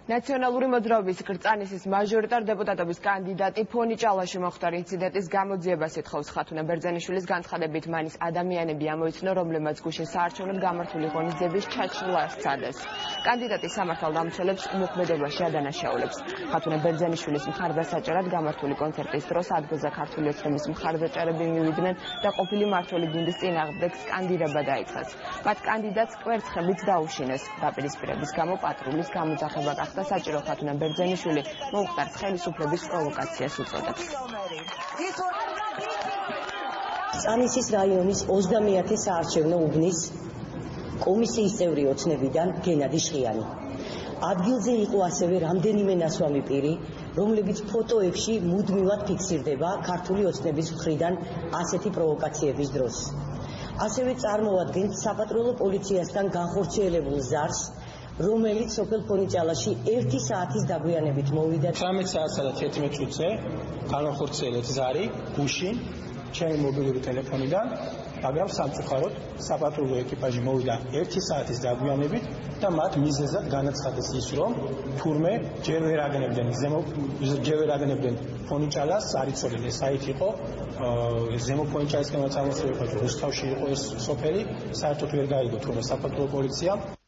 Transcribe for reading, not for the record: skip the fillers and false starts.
ნაციონალური მოძრაობის გრწანისის მაჟორიტარ დეპუტატობის კანდიდატი ფონი ჭალაში მოხდარ ინციდენტის გამოძიებას ითხოვს. ხათუნა ბერძენიშვილის განცხადებით მანის ადამიანები ამოიცნო, რომლებმაც გუშინ საარჩევნოდ გამართული ღონისძიების ჩაჩრდილას სცადეს. კანდიდატი სამართალდამცველებს უმოქმედებაში ადანაშაულებს. ხათუნა ბერძენიშვილის მხარდასაჭერად გამართული კონცერტის დროს ადგილზე ქართული ოცნების მხარდაჭერები მივიდნენ და ყოფილი მმართველი გუნდის წინააღმდეგ სკანდირება დაიწყეს. მათ კანდიდატს კვერცხებით დაუშინეს. დაპირისპირების გამო პატრულის გამოძახება გახდა საჭირო. ხათუნა ბერძენიშვილი მომხდარს ხელისუფლების პროვოკაციას უწოდებს. წანისის რაიონის 30-ათი საარჩევნო უბნის კომისიის წევრი ოცნებიდან გენადი შხიანი. ადგილზე იყო ასევე რამდენიმე ნასვამი პირი, რომლებიც ფოტოებში მუდმივად ფიქსირდება ქართული ოცნების მხრიდან ასეთი პროვოკაციების დროს. ასევე წარმოადგენთ საპატრულო პოლიციასთან განხორციელებულ ზარს, რომელიც სოფელ ფონიჭალაში 1 საათის დაგვიანებით მოვიდა. 18 საათსა და 11 წუთზე განახორციელეთ ზარი გუშინ ჩემი მობილური ტელეფონიდან, მაგრამ სამწუხაროდ საპატრულო ეკიპაჟი მოვიდა 1 საათის დაგვიანებით და მათ მიზეზად განაცხადეს ის, რომ თურმე ჯერ ვერ აგნებდნენ ფონიჭალას, არ იცოდნენ ეს საით იყო, ზემო ფონიჭალისკენ წამოსული იყო, რუსთავში იყო ეს სოფელი, საერთოდ ვერ გაიგო თურმე საპატრულო პოლიციამ.